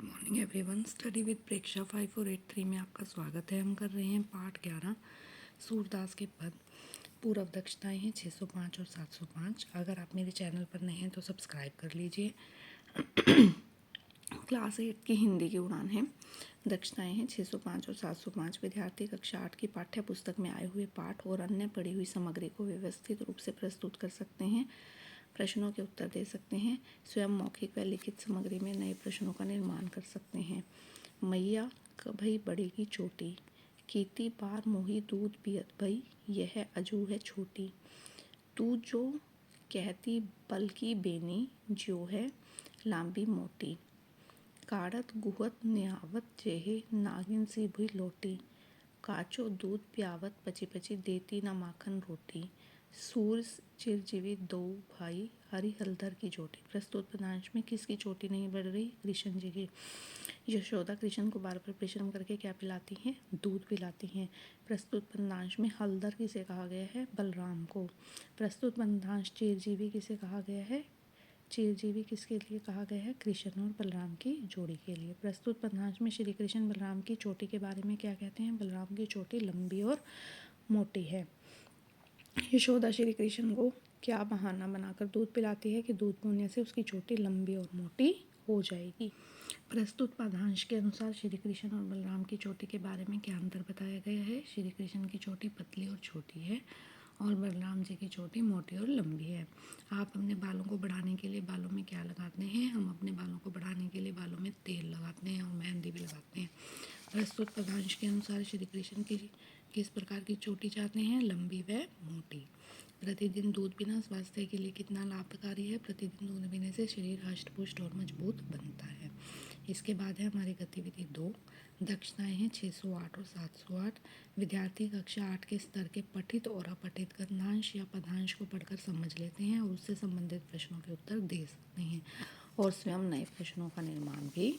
Good morning everyone. Study with Preksha 5483 में आपका स्वागत है। हम कर रहे हैं पाठ 11 सूरदास के पद। पूर्व दक्षताएं हैं 605 और 705। अगर आप मेरे चैनल पर नए हैं तो सब्सक्राइब कर लीजिए। क्लास 8 की हिंदी की उड़ान है। दक्षताएं हैं 605 और 705। विद्यार्थी कक्षा 8 की पाठ्य पुस्तक में आए हुए पाठ और अन्य पढ़ी हुई सामग्री को व्यवस्थित रूप से प्रस्तुत कर सकते हैं, प्रश्नों के उत्तर दे सकते हैं, स्वयं मौखिक व लिखित सामग्री में नए प्रश्नों का निर्माण कर सकते हैं। मैया कभई बढ़ेगी चोटी, कीती बार मोही दूध पियत भई, यह अजू है छोटी। तू जो कहती बल की बेनी, जो है लांबी मोटी। काढ़त गुहत न्यावत जेहे, नागिन सी भुई लोटी। काचो दूध प्यावत पची पची, देती ना माखन रोटी। सूर चिरजीवी दो भाई, हरि हलधर की चोटी। प्रस्तुत पदांश में किसकी चोटी नहीं बढ़ रही? कृष्ण जी की। यशोदा कृष्ण को बार बार परिश्रम करके क्या पिलाती हैं? दूध पिलाती हैं। प्रस्तुत पदांश में हलधर किसे कहा गया है? बलराम को। प्रस्तुत पदांश चिरजीवी किसे कहा गया है? चिरजीवी किसके लिए कहा गया है? कृष्ण और बलराम की जोड़ी के लिए। प्रस्तुत पदांश में श्री कृष्ण बलराम की चोटी के बारे में क्या कहते हैं? बलराम की चोटी लंबी और मोटी है। यशोदा श्री कृष्ण को क्या बहाना बनाकर दूध पिलाती है कि दूध पीने से उसकी चोटी लंबी और मोटी हो जाएगी। प्रस्तुत पदांश के अनुसार श्री कृष्ण और बलराम की चोटी के बारे में क्या अंतर बताया गया है? श्री कृष्ण की चोटी पतली और छोटी है और बलराम जी की चोटी मोटी और लंबी है। आप अपने बालों को बढ़ाने के लिए बालों में क्या लगाते हैं? हम अपने बालों को बढ़ाने के लिए बालों में तेल लगाते हैं और मेहंदी भी लगाते हैं। प्रस्तुत पदांश के अनुसार श्री कृष्ण की किस प्रकार की चोटी चाहते हैं? लंबी व मोटी। प्रतिदिन दूध पीना स्वास्थ्य के लिए कितना लाभकारी है? प्रतिदिन दूध पीने से शरीर हष्ट-पुष्ट और मजबूत बनता है। इसके बाद है हमारी गतिविधि 2। दक्षताएं हैं 608 और 708। विद्यार्थी कक्षा 8 के स्तर के पठित और अपठित गद्यांश या पदांश को पढ़कर समझ लेते हैं और उससे संबंधित प्रश्नों के उत्तर दे सकते हैं और स्वयं नए प्रश्नों का निर्माण भी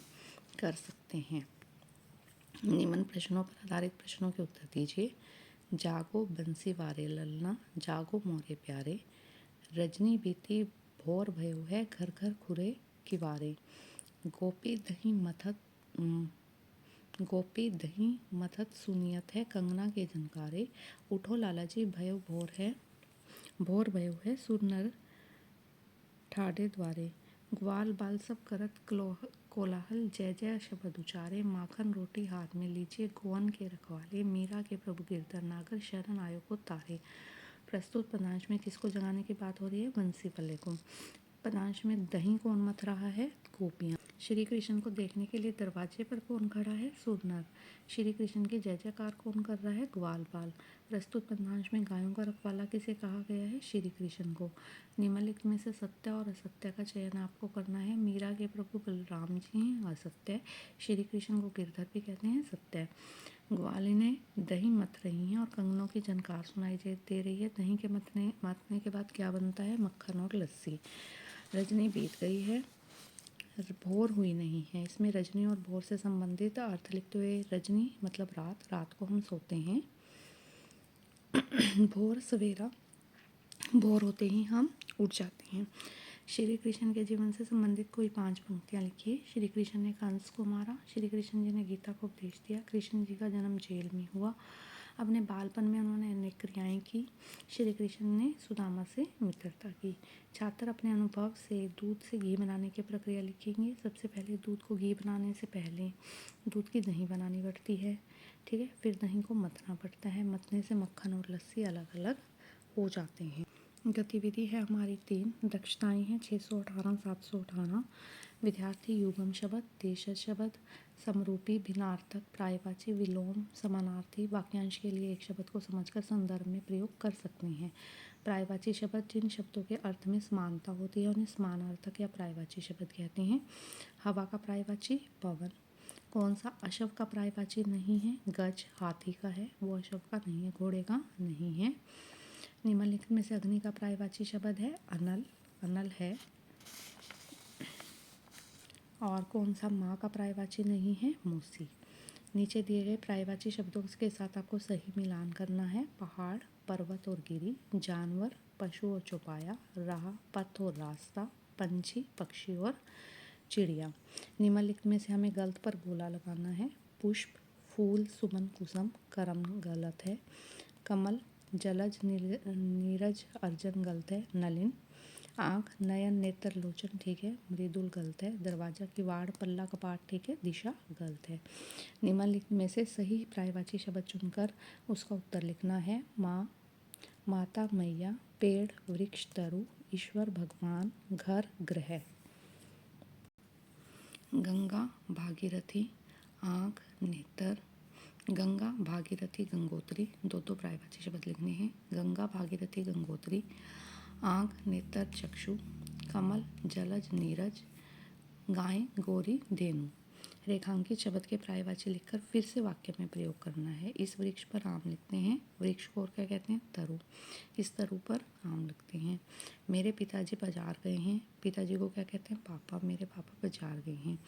कर सकते हैं। निम्न प्रश्नों पर आधारित प्रश्नों के उत्तर दीजिए। जागो बंसी वारे ललना, जागो मोरे प्यारे। रजनी बीती भोर भयो है, घर घर खुरे किवारे। गोपी दही मथत सुनियत है, कंगना के झनकारे। उठो लाला जी भयो भोर भयो है, सुर नर ठाडे द्वारे। ग्वाल बाल सब करत कोलाहल, जय जय शब्द उचारे। माखन रोटी हाथ में लीजिए, गोवन के रखवाले। मीरा के प्रभु गिरधर नागर, शरण आयो को तारे। प्रस्तुत पदांश में किसको जगाने की बात हो रही है? बंसी वाले को। पदांश में दही कौन मथ रहा है? गोपियाँ। श्री कृष्ण को देखने के लिए दरवाजे पर कौन खड़ा है? सुरनर। श्री कृष्ण की जय जयकार कौन कर रहा है? ग्वालपाल। प्रस्तुत पदांश में गायों का रखवाला किसे कहा गया है? श्री कृष्ण को। निम्नलिखित में से सत्य और असत्य का चयन आपको करना है। मीरा के प्रभु बलराम जी हैं, असत्य। श्री कृष्ण को गिरधर भी कहते हैं, सत्य। ग्वालिनें दही मथ रही हैं और कंगनों की झनकार सुनाई दे रही है। दही के मथने के बाद क्या बनता है? मक्खन और लस्सी। रजनी बीत गई है, भोर हुई नहीं है। इसमें रजनी और भोर से संबंधित अर्थ लिखते हुए, रजनी मतलब रात, रात को हम सोते हैं। भोर सवेरा, भोर होते ही हम उठ जाते हैं। श्री कृष्ण के जीवन से संबंधित कोई 5 पंक्तियाँ लिखिए। श्री कृष्ण ने कंस को मारा, श्री कृष्ण जी ने गीता को उपदेश दिया, कृष्ण जी का जन्म जेल में हुआ, अपने बालपन में उन्होंने अनेक क्रियाएं की, श्री कृष्ण ने सुदामा से मित्रता की। छात्र अपने अनुभव से दूध से घी बनाने की प्रक्रिया लिखेंगे। सबसे पहले दूध को घी बनाने से पहले दूध की दही बनानी पड़ती है, ठीक है। फिर दही को मथना पड़ता है, मथने से मक्खन और लस्सी अलग अलग हो जाते हैं। गतिविधि है हमारी 3। दक्षताएं हैं 618 718। विद्यार्थी युगम शब्द, देशज शब्द, समरूपी, भिन्नार्थक, प्रायवाची, विलोम, समानार्थी वाक्यांश के लिए एक शब्द को समझकर संदर्भ में प्रयोग कर सकते हैं। प्रायवाची शब्द जिन शब्दों के अर्थ में समानता होती है उन्हें समानार्थक या प्रायवाची शब्द कहते हैं। हवा का प्रायवाची पवन। कौन सा अशव का प्रायवाची नहीं है? गज हाथी का है, वो अशव का नहीं है, घोड़े का नहीं है। निम्नलिखित में से अग्नि का प्रायवाची शब्द है अनल, अनल है। और कौन सा माँ का प्रायवाची नहीं है? मूसी। नीचे दिए गए प्रायवाची शब्दों के साथ आपको सही मिलान करना है। पहाड़, पर्वत और गिरी, जानवर, पशु और चौपाया, राह, पथ और रास्ता, पंछी, पक्षी और चिड़िया। निम्नलिखित में से हमें गलत पर गोला लगाना है। पुष्प, फूल, सुमन, कुसुम, करम गलत है। कमल, जलज, नीरज, अर्जन गलत है। नलिन, आँख, नयन, नेत्र, लोचन ठीक है। मृदुल गलत है। दरवाजा, किवाड़, पल्ला, कपाट ठीक है। दिशा गलत है। निम्नलिखित में से सही पर्यायवाची शब्द चुनकर उसका उत्तर लिखना है। माँ, माता, मैया, पेड़, वृक्ष, तरु, ईश्वर, भगवान, घर, ग्रह। गंगा, भागीरथी, आँख, नेत्र। गंगा, भागीरथी, गंगोत्री, दो पर्यायवाची शब्द लिखने हैं। गंगा, भागीरथी, गंगोत्री, आँख, नेत्र, चक्षु। कमल, जलज, नीरज, गाय, गौरी, धेनु। रेखांकित शब्द के पर्यायवाची लिखकर फिर से वाक्य में प्रयोग करना है। इस वृक्ष पर आम लिखते हैं। वृक्ष को और क्या कहते हैं? तरु। इस तरु पर आम लिखते हैं। मेरे पिताजी बाजार गए हैं। पिताजी को क्या कहते हैं? पापा। मेरे पापा बाजार गए हैं।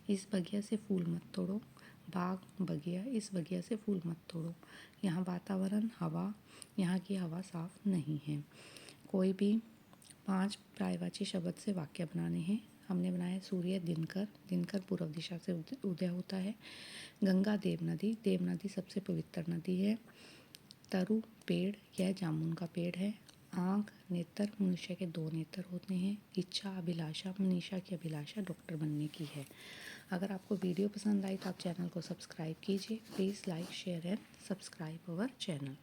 इस बगिया से फूल मत तोड़ो। बाग, बगिया। इस बगिया से फूल मत तोड़ो। यहाँ वातावरण, हवा। यहाँ की हवा साफ नहीं है। कोई भी 5 पर्यायवाची शब्द से वाक्य बनाने हैं। हमने बनाया सूर्य, दिनकर। दिनकर पूर्व दिशा से उदय होता है। गंगा, देव नदी। देव नदी सबसे पवित्र नदी है। तरु, पेड़। यह जामुन का पेड़ है। आँख, नेत्र। मनुष्य के 2 नेत्र होते हैं। इच्छा, अभिलाषा। मनीषा की अभिलाषा डॉक्टर बनने की है। अगर आपको वीडियो पसंद आई तो आप चैनल को सब्सक्राइब कीजिए। Please like, share and subscribe our channel.